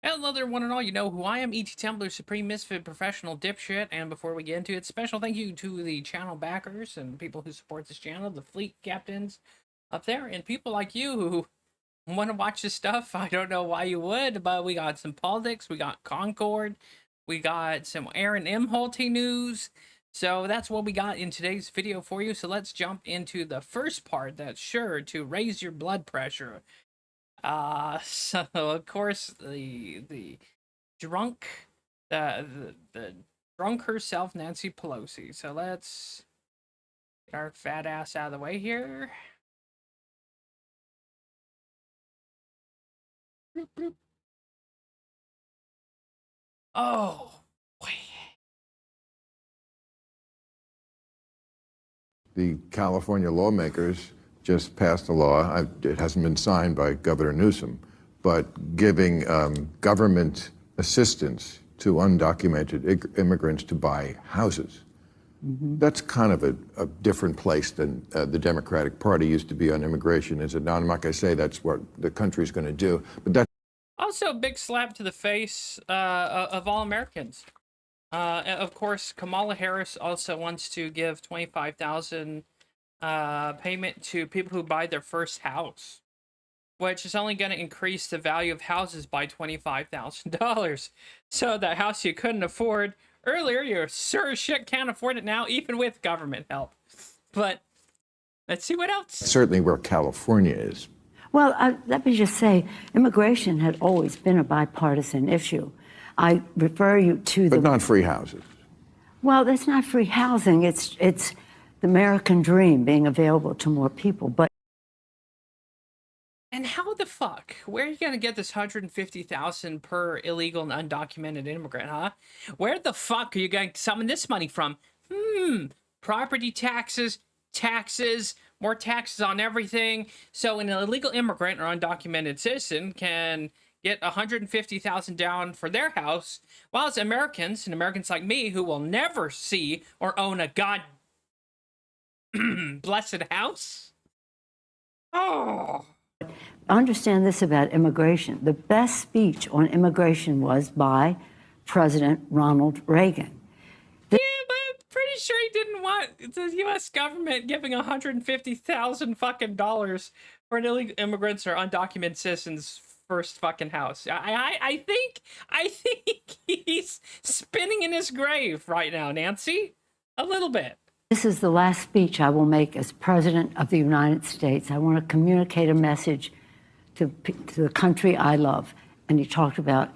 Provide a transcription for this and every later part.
Hello there, one and all. You know who I am, ETTemplar, Supreme Misfit Professional Dipshit. And before we get into it, special thank you to the channel backers and people who support this channel, the fleet captains up there, and people like you who want to watch this stuff. I don't know why you would, but we got some politics, we got Concord, we got some Aaron M. Holty news. So that's what we got in today's video for you. So let's jump into the first part that's sure to raise your blood pressure. So of course the drunk, the drunk herself, Nancy Pelosi. So let's get our fat ass out of the way here. Bloop, bloop. Oh, boy. The California lawmakers just passed a law, it hasn't been signed by Governor Newsom, but giving government assistance to undocumented immigrants to buy houses. Mm-hmm. That's kind of a different place than the Democratic Party used to be on immigration, is it not? I'm not going to say that's what the country's going to do, but that's also a big slap to the face of all Americans. Of course, Kamala Harris also wants to give $25,000 payment to people who buy their first house, which is only going to increase the value of houses by $25,000. So that house you couldn't afford earlier, you sure as shit can't afford it now, even with government help. But let's see what else. certainly where California is. Well, let me just say, immigration had always been a bipartisan issue. I refer you to But not free houses. Well, that's not free housing. It's the American dream being available to more people. But and how the fuck? Where are you gonna get this $150,000 per illegal and undocumented immigrant, huh? Where the fuck are you gonna summon this money from? Property taxes, more taxes on everything. So an illegal immigrant or undocumented citizen can get $150,000 down for their house, while as Americans, and Americans like me who will never see or own a god blessed house. Oh. understand this about immigration. The best speech on immigration was by President Ronald Reagan. Yeah, but I'm pretty sure he didn't want the U.S. government giving $150,000 fucking dollars for an illegal immigrants or undocumented citizens' first fucking house. I think he's spinning in his grave right now, Nancy. A little bit. This is the last speech I will make as President of the United States. I want to communicate a message to the country I love. And he talked about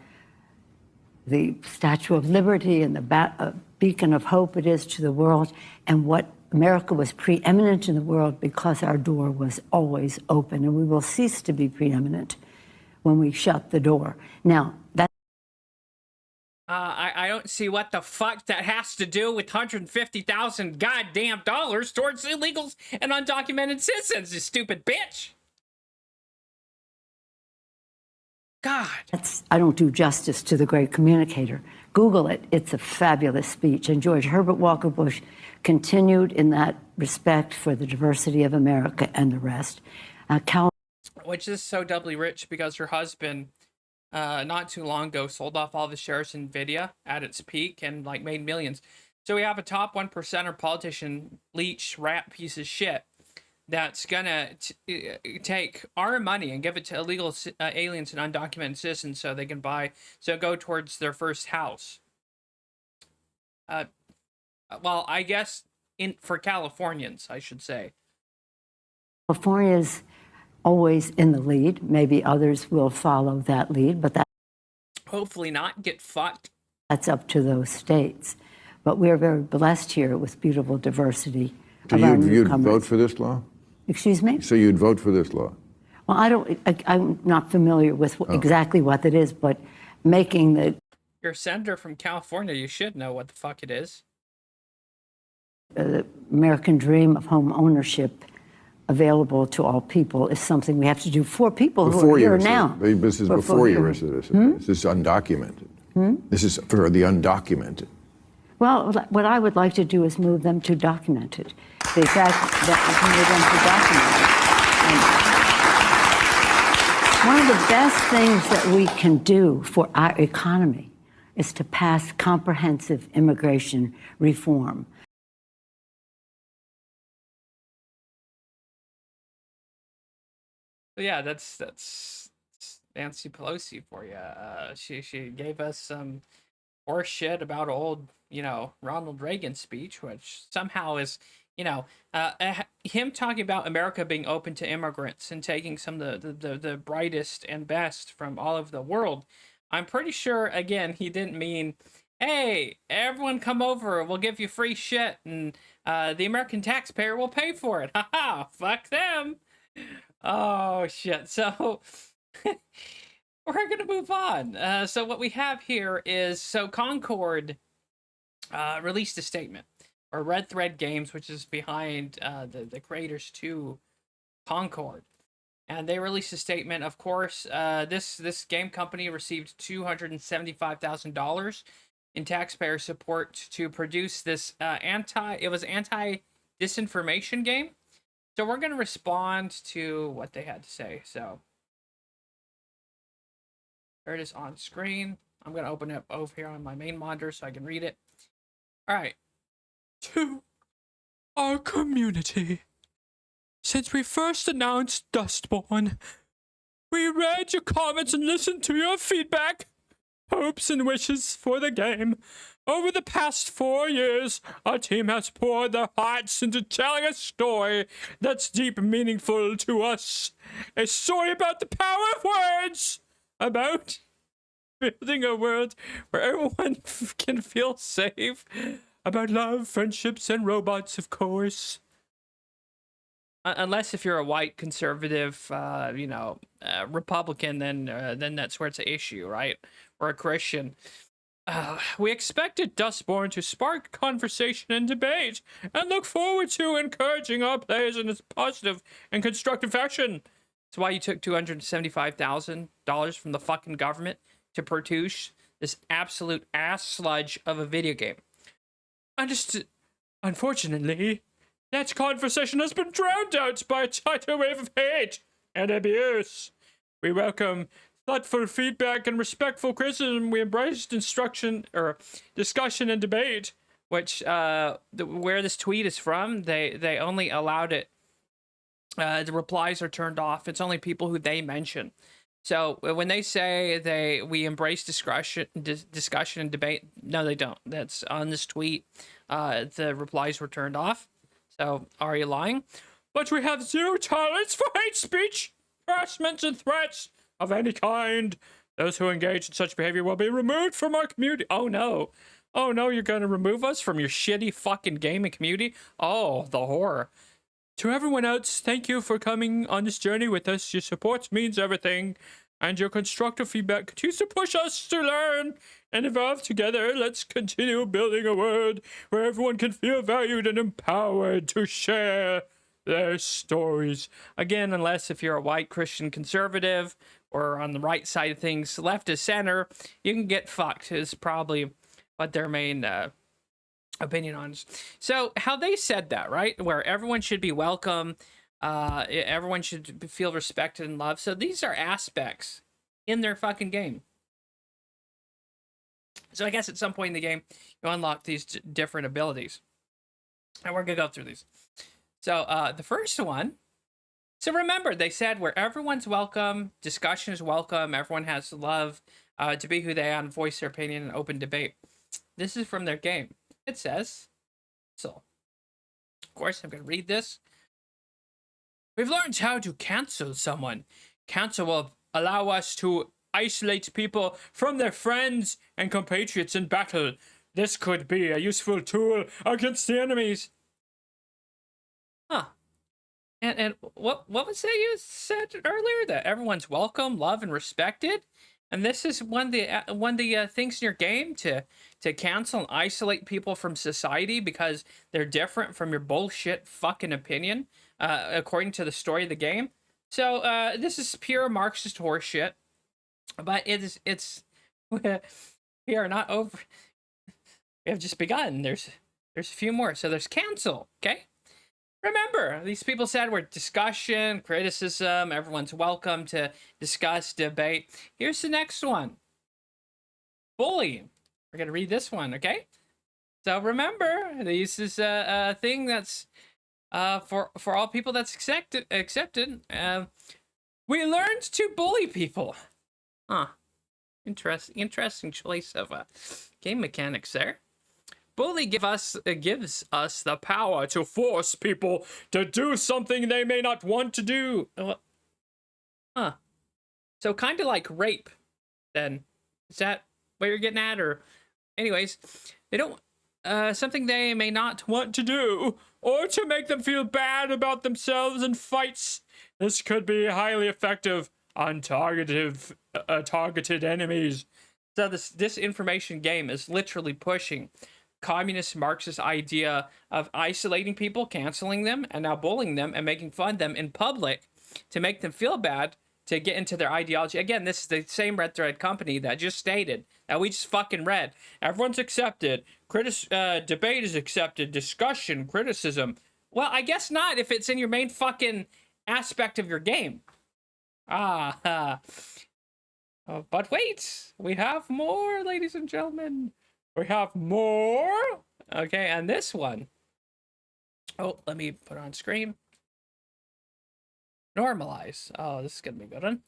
the Statue of Liberty and the beacon of hope it is to the world, and what America was preeminent in the world because our door was always open, and we will cease to be preeminent when we shut the door. Now, that I don't see what the fuck that has to do with $150,000 goddamn dollars towards illegals and undocumented citizens, you stupid bitch. God. I don't do justice to the great communicator. Google it. It's a fabulous speech. And George Herbert Walker Bush continued in that respect for the diversity of America and the rest. Which is so doubly rich because her husband, not too long ago, sold off all the shares in Nvidia at its peak and like made millions. So we have a top 1%er politician, leech, rat piece of shit that's gonna take our money and give it to illegal aliens and undocumented citizens so they can go towards their first house. Well, I guess for Californians, I should say. California's always in the lead. Maybe others will follow that lead, but that hopefully not get fucked. That's up to those states. But we are very blessed here with beautiful diversity. So you'd vote for this law? Excuse me? So you'd vote for this law? Well, I'm not familiar with exactly what it is, but making the... You're a senator from California. You should know what the fuck it is. The American dream of home ownership available to all people is something we have to do for people who are here now. This is before you're a citizen. This is undocumented. This is for the undocumented. Well, what I would like to do is move them to documented. The fact that we can move them to documented. One of the best things that we can do for our economy is to pass comprehensive immigration reform. Yeah, that's Nancy Pelosi for you. She gave us some horse shit about old, Ronald Reagan speech, which somehow is, him talking about America being open to immigrants and taking some of the brightest and best from all over the world. I'm pretty sure, again, he didn't mean, hey, everyone come over, we'll give you free shit, and the American taxpayer will pay for it. Haha, fuck them. Oh, shit. So, we're going to move on. So what we have here is, so Concord released a statement, or Red Thread Games, which is behind the creators to Concord. And they released a statement. Of course, this game company received $275,000 in taxpayer support to produce this anti-disinformation game. So we're going to respond to what they had to say. So there it is on screen. I'm going to open it over here on my main monitor so I can read it. All right. To our community. Since we first announced Dustborn, we read your comments and listened to your feedback, hopes and wishes for the game. Over the past 4 years, our team has poured their hearts into telling a story that's deep and meaningful to us. A story about the power of words, about building a world where everyone can feel safe, about love, friendships, and robots, of course. Unless if you're a white conservative, Republican, then that's where it's an issue, right? Or a Christian. We expected Dustborn to spark conversation and debate, and look forward to encouraging our players in a positive and constructive fashion. That's why you took $275,000 from the fucking government to produce this absolute ass sludge of a video game. Unfortunately, that conversation has been drowned out by a tidal wave of hate and abuse. We welcome thoughtful feedback and respectful criticism. We embraced discussion and debate, which where this tweet is from, they only allowed it. The replies are turned off. It's only people who they mention. So when they say we embrace discussion and debate, no, they don't. That's on this tweet. The replies were turned off. So are you lying? But we have zero tolerance for hate speech, harassment, and threats of any kind. Those who engage in such behavior will be removed from our community. Oh no. Oh no, you're gonna remove us from your shitty fucking gaming community? Oh, the horror. To everyone else, thank you for coming on this journey with us. Your support means everything, and your constructive feedback continues to push us to learn and evolve together. Let's continue building a world where everyone can feel valued and empowered to share their stories. Again, unless if you're a white Christian conservative or on the right side of things, left of center, you can get fucked is probably what their main opinion on. So how they said that, right? Where everyone should be welcome, everyone should feel respected and loved. So these are aspects in their fucking game. So I guess at some point in the game, you unlock these different abilities. And we're going to go through these. So the first one, so remember, they said where everyone's welcome, discussion is welcome, everyone has love to be who they are and voice their opinion in open debate. This is from their game. It says, so, of course, I'm going to read this. We've learned how to cancel someone. Cancel will allow us to isolate people from their friends and compatriots in battle. This could be a useful tool against the enemies. Huh. And what was that you said earlier? That everyone's welcome, loved, and respected? And this is one of the things in your game to cancel and isolate people from society because they're different from your bullshit fucking opinion, according to the story of the game. So this is pure Marxist horseshit, but it's we are not over. We have just begun. There's a few more. So there's cancel, okay? remember, these people said we're discussion, criticism, everyone's welcome to discuss, debate. Here's the next one. Bullying. We're going to read this one, okay? So remember, this is a thing that's for all people that's accepted. We learned to bully people. Huh. Interesting choice of game mechanics there. Bully gives us the power to force people to do something they may not want to do. Huh. So kind of like rape, then. Is that what you're getting at? Or, anyways, they don't something they may not want to do, or to make them feel bad about themselves in fights. This could be highly effective on targeted enemies. So this disinformation game is literally pushing communist Marxist idea of isolating people, canceling them, and now bullying them and making fun of them in public to make them feel bad to get into their ideology. Again, this is the same Red Thread company that just stated that we just fucking read. Everyone's accepted. Debate is accepted. Discussion, criticism. Well, I guess not if it's in your main fucking aspect of your game. But wait, we have more, ladies and gentlemen. We have more. Okay, and this one. Oh, let me put it on screen. Normalize. Oh, this is gonna be a good one.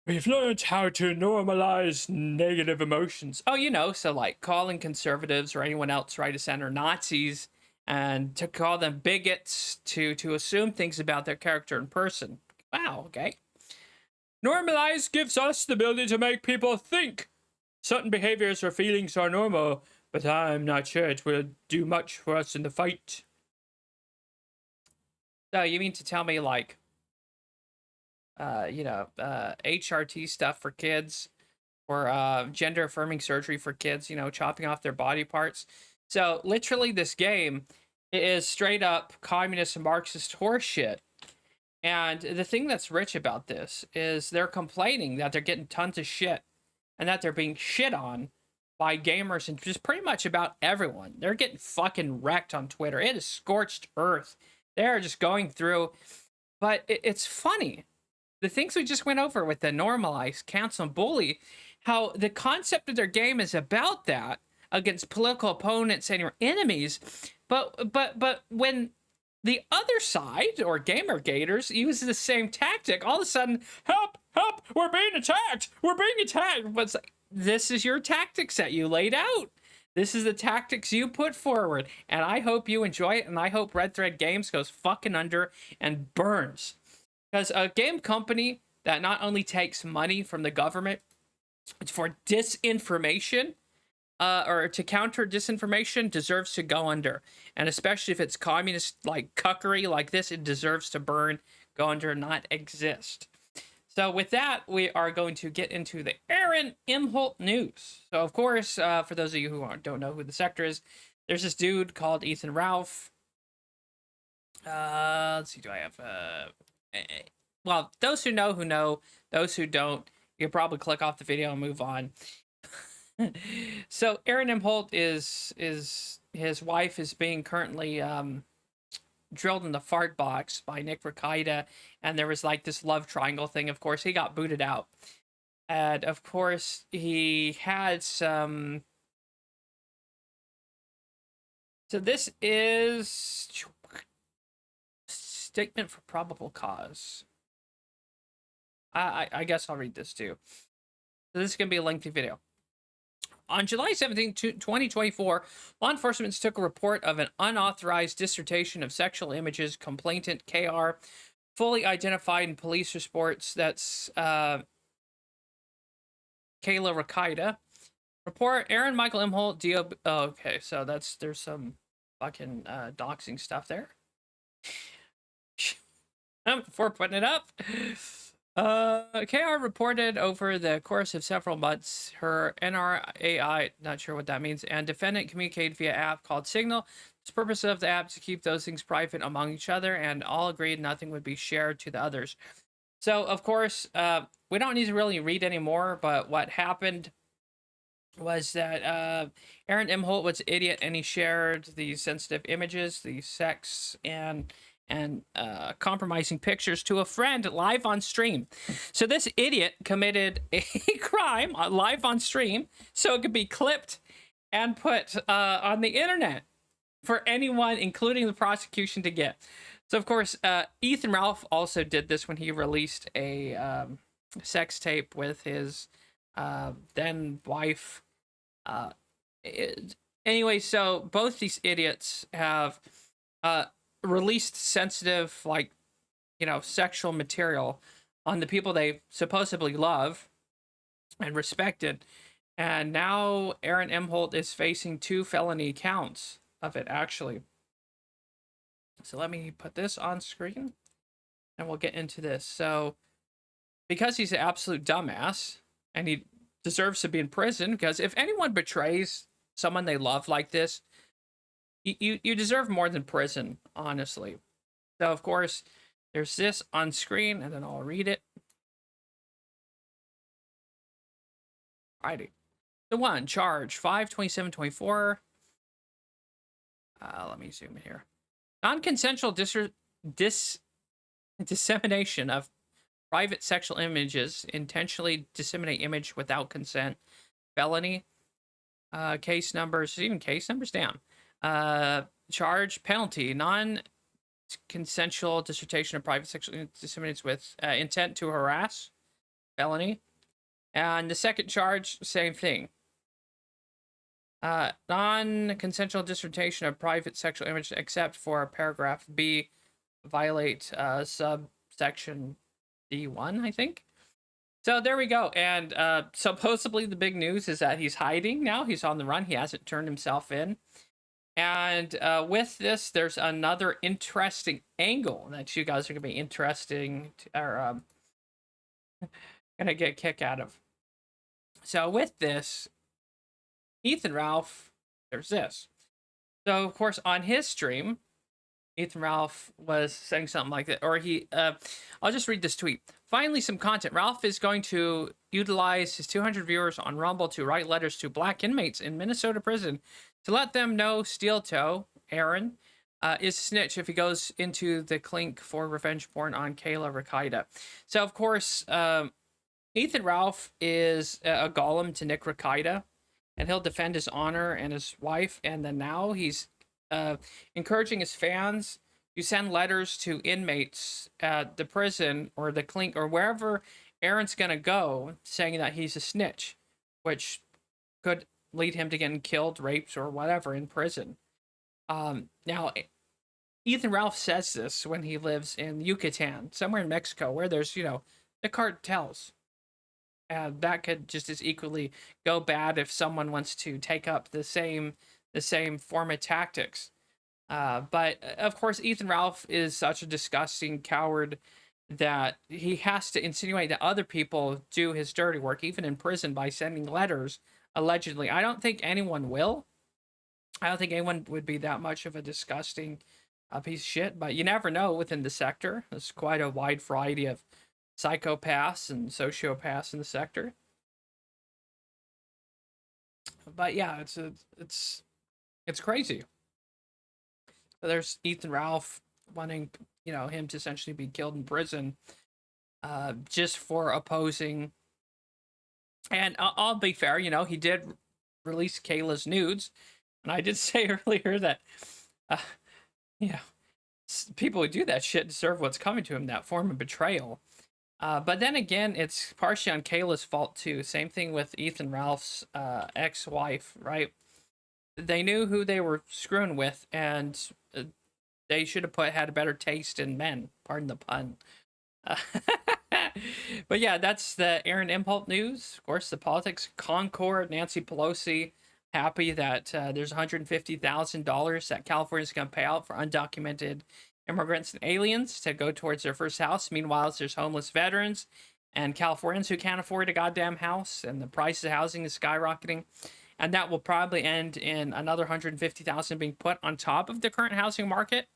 We've learned how to normalize negative emotions. Oh, you know, so like calling conservatives or anyone else right of center Nazis, and to call them bigots, to assume things about their character in person. Wow, okay. Normalize gives us the ability to make people think certain behaviors or feelings are normal, but I'm not sure it will do much for us in the fight. So you mean to tell me, like, HRT stuff for kids, or gender affirming surgery for kids, chopping off their body parts. So literally this game is straight up communist Marxist horseshit. And the thing that's rich about this is they're complaining that they're getting tons of shit and that they're being shit on by gamers and just pretty much about everyone. They're getting fucking wrecked on Twitter. It is scorched earth. They're just going through. But it's funny. The things we just went over with the normalize, cancel, and bully, how the concept of their game is about that against political opponents and your enemies. But when the other side, or gamer gators, use the same tactic, all of a sudden, help, we're being attacked. But it's like, this is your tactics that you laid out. This is the tactics you put forward, and I hope you enjoy it, and I hope Red Thread Games goes fucking under and burns. Because a game company that not only takes money from the government for disinformation, or to counter disinformation, deserves to go under. And especially if it's communist, like, cuckery like this, it deserves to burn, go under, not exist. So with that, we are going to get into the Aaron Imholt news. So, of course, for those of you who don't know who the sector is, there's this dude called Ethan Ralph. Let's see, do I have... well, those who know. Those who don't, you can probably click off the video and move on. So, Aaron Imholt is his wife is being currently... drilled in the fart box by Nick Ricida, and there was like this love triangle thing. Of course, he got booted out, and of course he had some. So this is statement for probable cause. I guess I'll read this too. So this is gonna be a lengthy video. On July 17, 2024, law enforcement took a report of an unauthorized dissertation of sexual images. Complainant KR, fully identified in police reports. That's Kayla Ricida. Report Aaron Michael Imholt, DO. Oh, okay, so there's some fucking doxing stuff there. Before putting it up. KR reported over the course of several months her NRAI, not sure what that means, and defendant communicated via app called Signal. The purpose of the app is to keep those things private among each other, and all agreed nothing would be shared to the others. So, of course, we don't need to really read anymore, but what happened was that Aaron Imholt was an idiot and he shared these sensitive images, the sex and compromising pictures to a friend live on stream. So this idiot committed a crime live on stream, so it could be clipped and put on the internet for anyone, including the prosecution, to get. So of course, Ethan Ralph also did this when he released a sex tape with his then wife. Uh, anyway, so both these idiots have released sensitive, like, sexual material on the people they supposedly love and respected. And now Aaron Imholt is facing 2 felony counts of it, actually. So let me put this on screen and we'll get into this. So, because he's an absolute dumbass and he deserves to be in prison, because if anyone betrays someone they love like this, you deserve more than prison, honestly. So, of course, there's this on screen, and then I'll read it. Alrighty. The one, charge 5/27/24. Let me zoom in here. Non-consensual dissemination of private sexual images, intentionally disseminate image without consent, felony. Case numbers, damn. Charge, penalty, non-consensual dissertation of private sexual disseminates with intent to harass, felony. And the second charge, same thing. Non-consensual dissertation of private sexual image, except for paragraph B, violate subsection D1, I think. So there we go. And supposedly the big news is that he's hiding now. He's on the run. He hasn't turned himself in. And with this, there's another interesting angle that you guys are going to be interesting or going to get a kick out of. So with this, Ethan Ralph, there's this. So, of course, on his stream, Ethan Ralph was saying something like that, or I'll just read this tweet. Finally, some content. Ralph is going to utilize his 200 viewers on Rumble to write letters to black inmates in Minnesota prison to let them know lToe, Aaron, is a snitch if he goes into the clink for revenge porn on Kayla Rakita. So, of course, Ethan Ralph is a golem to Nick Rakita, and he'll defend his honor and his wife. And then now he's encouraging his fans to send letters to inmates at the prison or the clink or wherever Aaron's going to go, saying that he's a snitch, which could lead him to getting killed, raped, or whatever in prison. Now, Ethan Ralph says this when he lives in Yucatan, somewhere in Mexico, where there's, the cartels. And that could just as equally go bad if someone wants to take up the same form of tactics. But of course, Ethan Ralph is such a disgusting coward that he has to insinuate that other people do his dirty work, even in prison, by sending letters, allegedly. I don't think anyone will. I don't think anyone would be that much of a disgusting piece of shit, but you never know within the sector. There's quite a wide variety of psychopaths and sociopaths in the sector. But yeah, it's crazy. So there's Ethan Ralph wanting, him to essentially be killed in prison, just for opposing. And I'll be fair, he did release Kayla's nudes, and I did say earlier that, people who do that shit deserve what's coming to him, that form of betrayal. But then again, it's partially on Kayla's fault too. Same thing with Ethan Ralph's ex-wife, right? They knew who they were screwing with, and they should have had a better taste in men. Pardon the pun. But yeah, that's the Aaron Imholt news. Of course, the politics. Concord, Nancy Pelosi, happy that there's $150,000 that California's going to pay out for undocumented immigrants and aliens to go towards their first house. Meanwhile, there's homeless veterans and Californians who can't afford a goddamn house, and the price of housing is skyrocketing. And that will probably end in another $150,000 being put on top of the current housing market.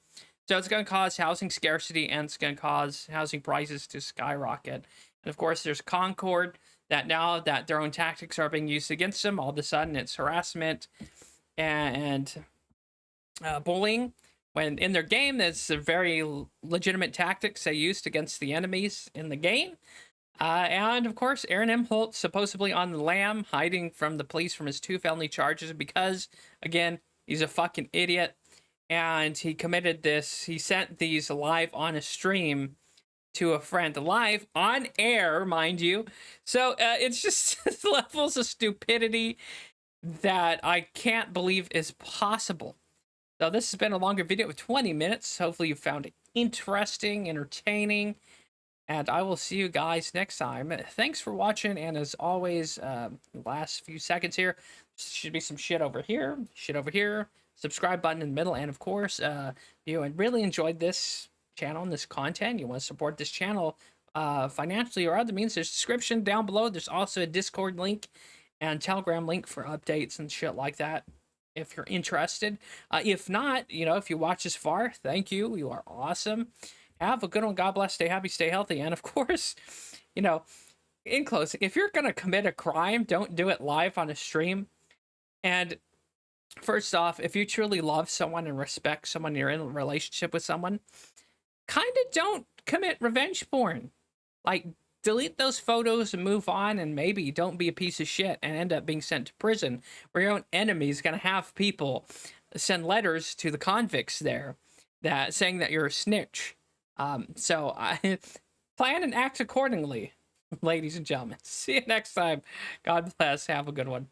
So it's going to cause housing scarcity, and it's going to cause housing prices to skyrocket. And of course, there's Concord. that now that their own tactics are being used against them, all of a sudden it's harassment and bullying. When in their game, that's a very legitimate tactics they used against the enemies in the game. And of course, Aaron M. Holt supposedly on the lam, hiding from the police from his 2 felony charges because, again, he's a fucking idiot. And he committed this, he sent these live on a stream to a friend, live on air, mind you. So it's just levels of stupidity that I can't believe is possible. So this has been a longer video of 20 minutes. Hopefully you found it interesting, entertaining, and I will see you guys next time. Thanks for watching, and as always, last few seconds here, should be some shit over here, subscribe button in the middle, and of course, you really enjoyed this channel and this content, you want to support this channel financially or other means, there's a description down below. There's also a Discord link and Telegram link for updates and shit like that if you're interested. If not, if you watch this far, thank you. You are awesome. Have a good one. God bless. Stay happy, stay healthy. And of course, in closing, if you're going to commit a crime, don't do it live on a stream. And first off, if you truly love someone and respect someone, you're in a relationship with someone, kind of don't commit revenge porn. Like, delete those photos and move on, and maybe don't be a piece of shit and end up being sent to prison where your own enemy is going to have people send letters to the convicts there that saying that you're a snitch. So I plan and act accordingly, ladies and gentlemen. See you next time. God bless. Have a good one.